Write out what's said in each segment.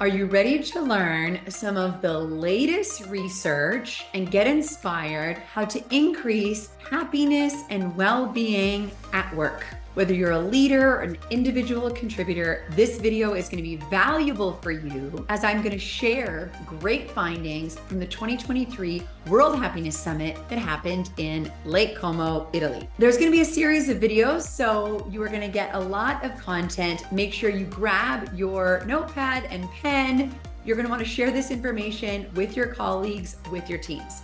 Are you ready to learn some of the latest research and get inspired how to increase happiness and well-being at work? Whether you're a leader or an individual contributor, this video is going to be valuable for you as I'm going to share great findings from the 2023 World Happiness Summit that happened in Lake Como, Italy. There's going to be a series of videos, so you are going to get a lot of content. Make sure you grab your notepad and pen. You're going to want to share this information with your colleagues, with your teams.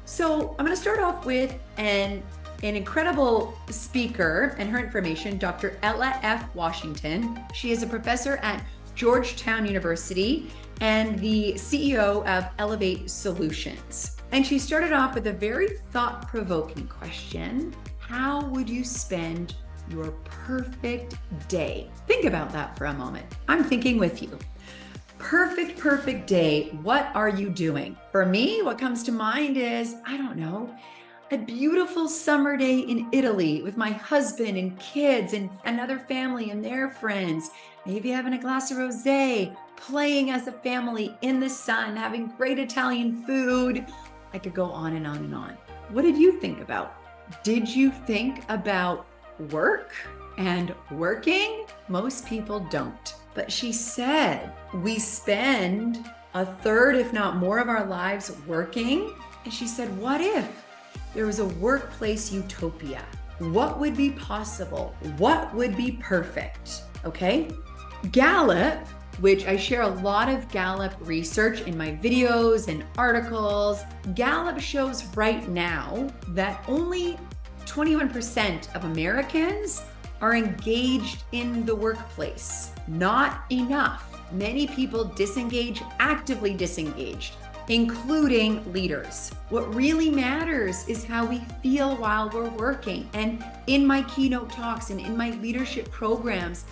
So I'm going to start off with an incredible speaker and her information, Dr. Ella F. Washington. She is a professor at Georgetown University and the CEO of Elevate Solutions. And she started off with a very thought-provoking question. How would you spend your perfect day? Think about that for a moment. I'm thinking with you. Perfect day. What are you doing? For me, what comes to mind is, I don't know, a beautiful summer day in Italy with my husband and kids and another family and their friends, maybe having a glass of rosé, playing as a family in the sun, having great Italian food. I could go on and on and on. What did you think about? Did you think about work and working? Most people don't. But she said we spend a third, if not more, of our lives working. And she said, what if there was a workplace utopia? What would be possible? What would be perfect? Okay. Gallup, which I share a lot of Gallup research in my videos and articles. Gallup shows right now that only 21% of Americans are engaged in the workplace. Not enough. Many people disengage, actively disengaged, including leaders. What really matters is how we feel while we're working. And in my keynote talks and in my leadership programs,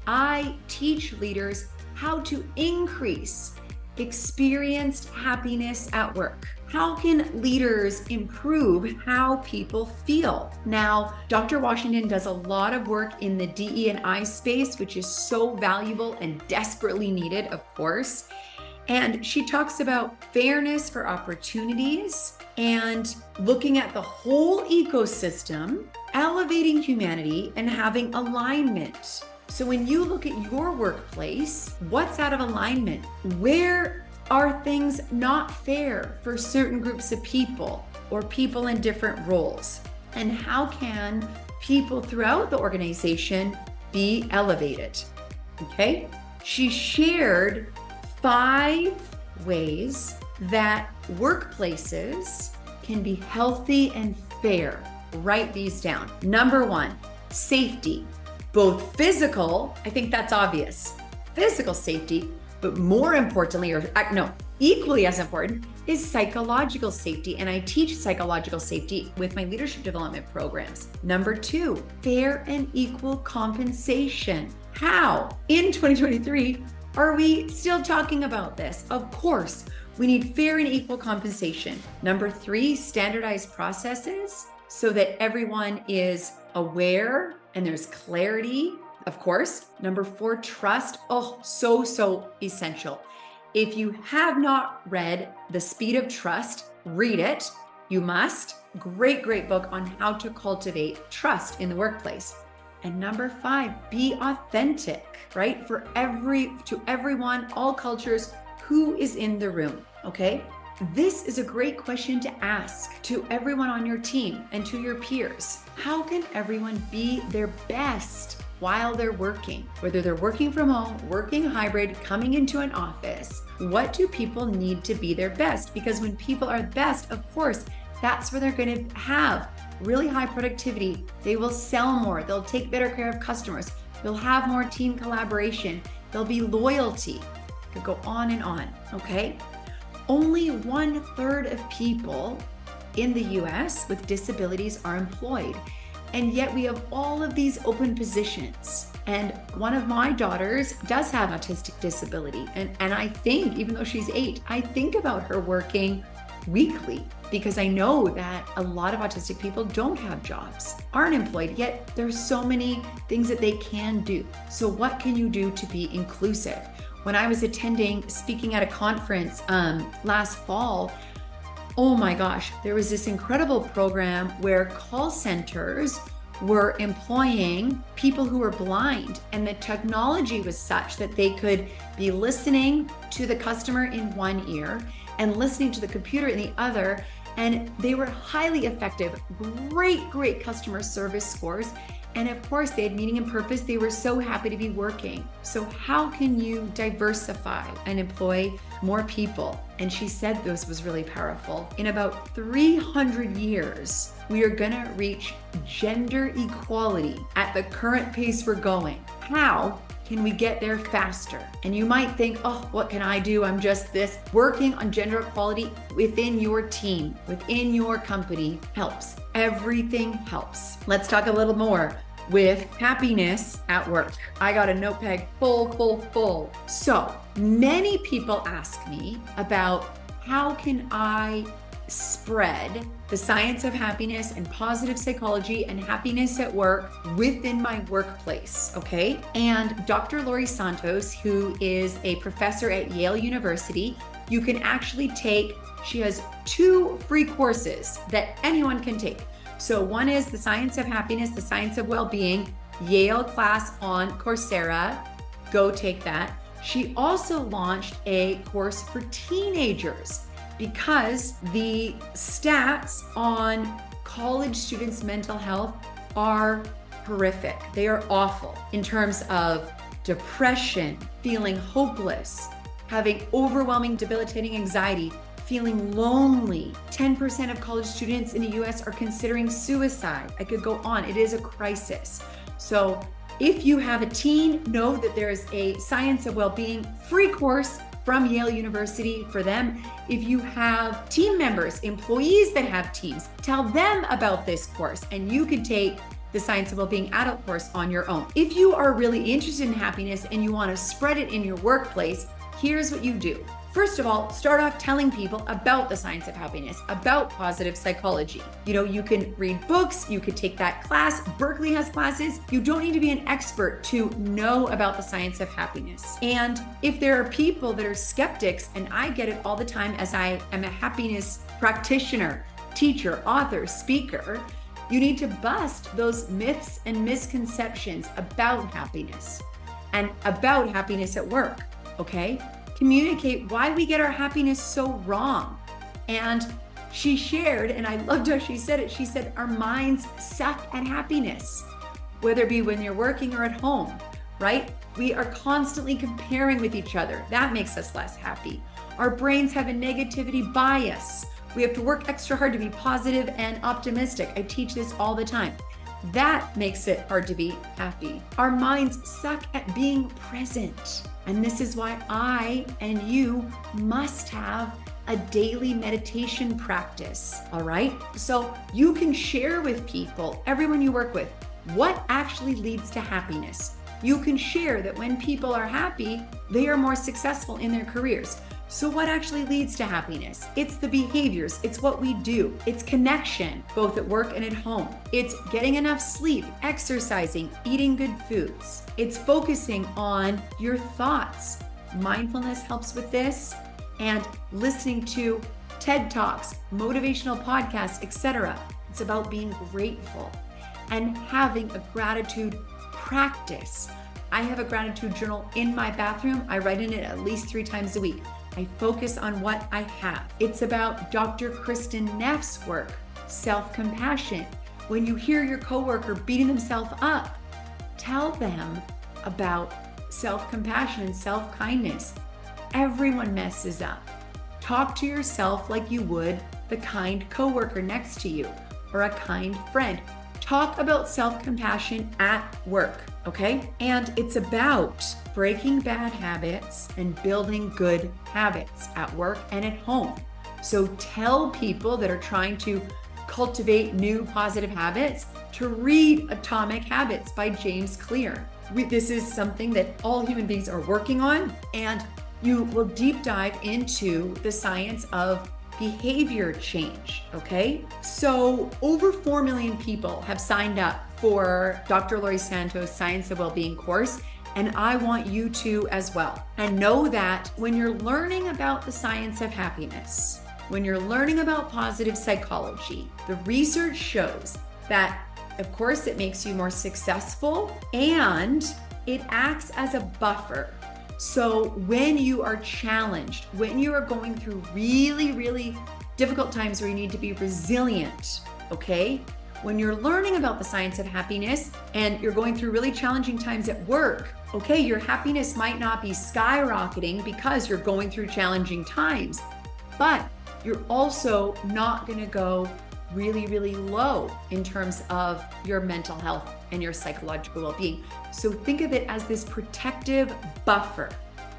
I teach leaders how to increase experienced happiness at work. How can leaders improve how people feel? Now, Dr. Washington does a lot of work in the DE&I space, which is so valuable and desperately needed, of course. And she talks about fairness for opportunities and looking at the whole ecosystem, elevating humanity and having alignment. So when you look at your workplace, what's out of alignment? Where are things not fair for certain groups of people or people in different roles? And how can people throughout the organization be elevated? Okay. She shared 5 ways that workplaces can be healthy and fair. Write these down. Number 1, safety, both physical, I think that's obvious, physical safety, but more importantly, equally as important is psychological safety. And I teach psychological safety with my leadership development programs. Number 2, fair and equal compensation. How? In 2023, are we still talking about this? Of course, we need fair and equal compensation. Number 3, standardized processes so that everyone is aware and there's clarity. Of course. Number 4, trust. Oh, so essential. If you have not read The Speed of Trust, read it. You must. Great book on how to cultivate trust in the workplace. And number 5, be authentic, right? To everyone, all cultures, who is in the room, okay? This is a great question to ask to everyone on your team and to your peers. How can everyone be their best while they're working? Whether they're working from home, working hybrid, coming into an office, what do people need to be their best? Because when people are best, of course, that's where they're going to have really high productivity. They will sell more. They'll take better care of customers. They'll have more team collaboration. There'll be loyalty. Could go on and on, okay? Only 1/3 of people in the US with disabilities are employed. And yet we have all of these open positions. And one of my daughters does have autistic disability. And I think, even though she's 8, I think about her working weekly because I know that a lot of autistic people don't have jobs, aren't employed, yet there's so many things that they can do. So what can you do to be inclusive? when I was speaking at a conference last fall, oh my gosh, there was this incredible program where call centers were employing people who were blind, and the technology was such that they could be listening to the customer in one ear and listening to the computer in the other. And they were highly effective, great customer service scores. And of course, they had meaning and purpose. They were so happy to be working. So how can you diversify and employ more people? And she said this was really powerful. In about 300 years, we are gonna reach gender equality at the current pace we're going. How can we get there faster? And you might think, oh, what can I do? I'm just this. Working on gender equality within your team, within your company helps. Everything helps. Let's talk a little more with happiness at work. I got a notepad full. So many people ask me about how can I spread the science of happiness and positive psychology and happiness at work within my workplace, okay? And Dr. Laurie Santos, who is a professor at Yale University, you can actually she has 2 free courses that anyone can take. So one is the science of happiness, the science of well-being, Yale class on Coursera. Go take that. She also launched a course for teenagers because the stats on college students' mental health are horrific. They are awful in terms of depression, feeling hopeless, having overwhelming, debilitating anxiety, feeling lonely. 10% of college students in the US are considering suicide. I could go on. It is a crisis. So if you have a teen, know that there is a Science of Wellbeing free course from Yale University for them. If you have team members, employees that have teams, tell them about this course and you can take the Science of Wellbeing adult course on your own. If you are really interested in happiness and you want to spread it in your workplace, here's what you do. First of all, start off telling people about the science of happiness, about positive psychology. You can read books, you could take that class. Berkeley has classes. You don't need to be an expert to know about the science of happiness. And if there are people that are skeptics, and I get it all the time as I am a happiness practitioner, teacher, author, speaker, you need to bust those myths and misconceptions about happiness and about happiness at work, okay? Communicate why we get our happiness so wrong. And she shared, and I loved how she said it, she said, our minds suck at happiness, whether it be when you're working or at home, right? We are constantly comparing with each other. That makes us less happy. Our brains have a negativity bias. We have to work extra hard to be positive and optimistic. I teach this all the time. That makes it hard to be happy. Our minds suck at being present. And this is why I and you must have a daily meditation practice, all right? So you can share with people, everyone you work with, what actually leads to happiness. You can share that when people are happy, they are more successful in their careers. So what actually leads to happiness? It's the behaviors, it's what we do, it's connection, both at work and at home. It's getting enough sleep, exercising, eating good foods. It's focusing on your thoughts. Mindfulness helps with this, and listening to TED Talks, motivational podcasts, etc. It's about being grateful and having a gratitude practice. I have a gratitude journal in my bathroom. I write in it at least 3 times a week. I focus on what I have. It's about Dr. Kristen Neff's work, self-compassion. When you hear your coworker beating themselves up, tell them about self-compassion and self-kindness. Everyone messes up. Talk to yourself like you would the kind coworker next to you or a kind friend. Talk about self-compassion at work, okay? And it's about breaking bad habits and building good habits at work and at home. So tell people that are trying to cultivate new positive habits to read Atomic Habits by James Clear. This is something that all human beings are working on, and you will deep dive into the science of behavior change, okay? So over 4 million people have signed up for Dr. Laurie Santos' Science of Wellbeing course, and I want you to as well. And know that when you're learning about the science of happiness, when you're learning about positive psychology, the research shows that, of course, it makes you more successful and it acts as a buffer. So when you are challenged, when you are going through really, really difficult times where you need to be resilient, okay? When you're learning about the science of happiness and you're going through really challenging times at work, okay, your happiness might not be skyrocketing because you're going through challenging times, but you're also not going to go really, really low in terms of your mental health and your psychological well-being. So think of it as this protective buffer,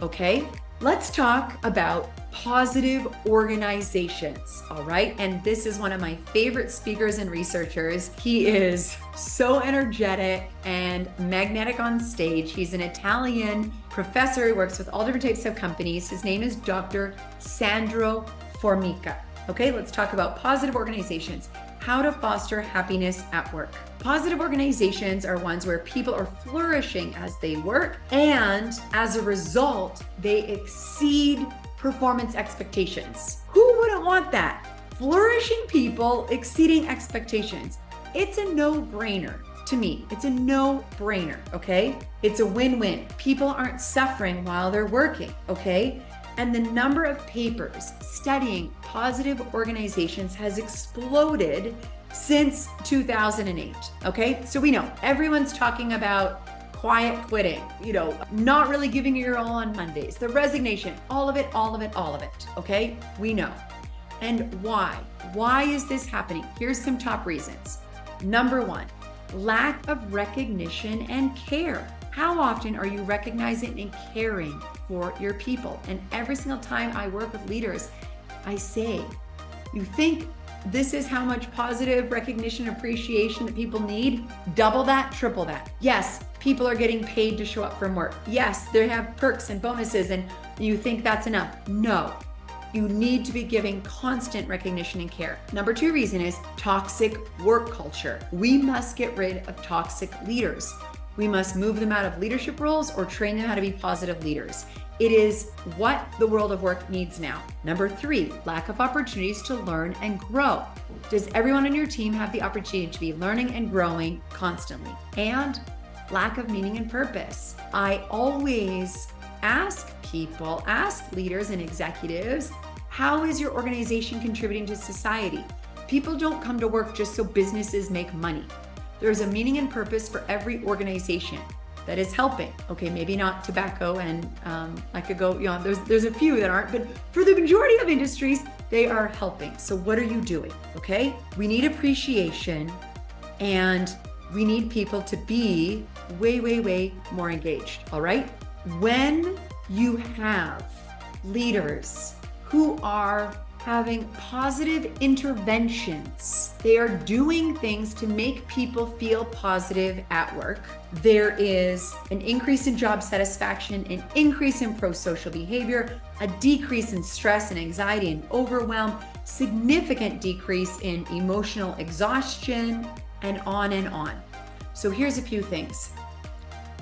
okay? Let's talk about positive organizations, all right? And this is one of my favorite speakers and researchers. He is so energetic and magnetic on stage. He's an Italian professor. He works with all different types of companies. His name is Dr. Sandro Formica. Okay, let's talk about positive organizations, how to foster happiness at work. Positive organizations are ones where people are flourishing as they work, and as a result, they exceed performance expectations. Who wouldn't want that? Flourishing people exceeding expectations. It's a no-brainer to me. It's a no-brainer, okay? It's a win-win. People aren't suffering while they're working, okay? And the number of papers studying positive organizations has exploded since 2008, okay? So we know everyone's talking about quiet quitting, not really giving it your all on Mondays, the resignation, all of it, okay? We know. And why? Why is this happening? Here's some top reasons. Number one, lack of recognition and care. How often are you recognizing and caring for your people? And every single time I work with leaders, I say, you think this is how much positive recognition, appreciation that people need? Double that, triple that. Yes, people are getting paid to show up from work. Yes, they have perks and bonuses, and you think that's enough. No, you need to be giving constant recognition and care. Number two reason is toxic work culture. We must get rid of toxic leaders. We must move them out of leadership roles or train them how to be positive leaders. It is what the world of work needs now. Number three, lack of opportunities to learn and grow. Does everyone on your team have the opportunity to be learning and growing constantly? And lack of meaning and purpose. I always ask leaders and executives, how is your organization contributing to society? People don't come to work just so businesses make money. There's a meaning and purpose for every organization that is helping. Okay, maybe not tobacco, and I could go, there's a few that aren't, but for the majority of industries, they are helping. So what are you doing? Okay, we need appreciation, and we need people to be way more engaged. All right, when you have leaders who are having positive interventions, they are doing things to make people feel positive at work. There is an increase in job satisfaction, an increase in pro-social behavior, a decrease in stress and anxiety and overwhelm, significant decrease in emotional exhaustion, and on and on. So here's a few things.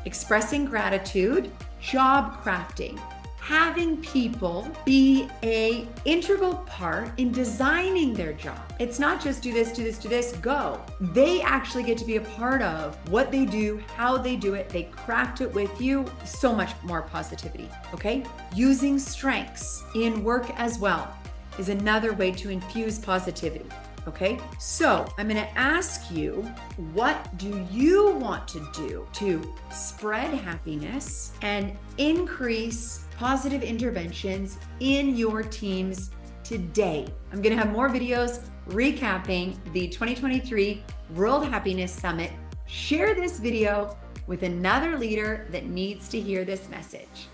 Expressing gratitude, job crafting, having people be an integral part in designing their job. It's not just do this, go. They actually get to be a part of what they do, how they do it. They craft it with you. So much more positivity, okay? Using strengths in work as well is another way to infuse positivity. Okay, so I'm going to ask you, what do you want to do to spread happiness and increase positive interventions in your teams today? I'm going to have more videos recapping the 2023 World Happiness Summit. Share this video with another leader that needs to hear this message.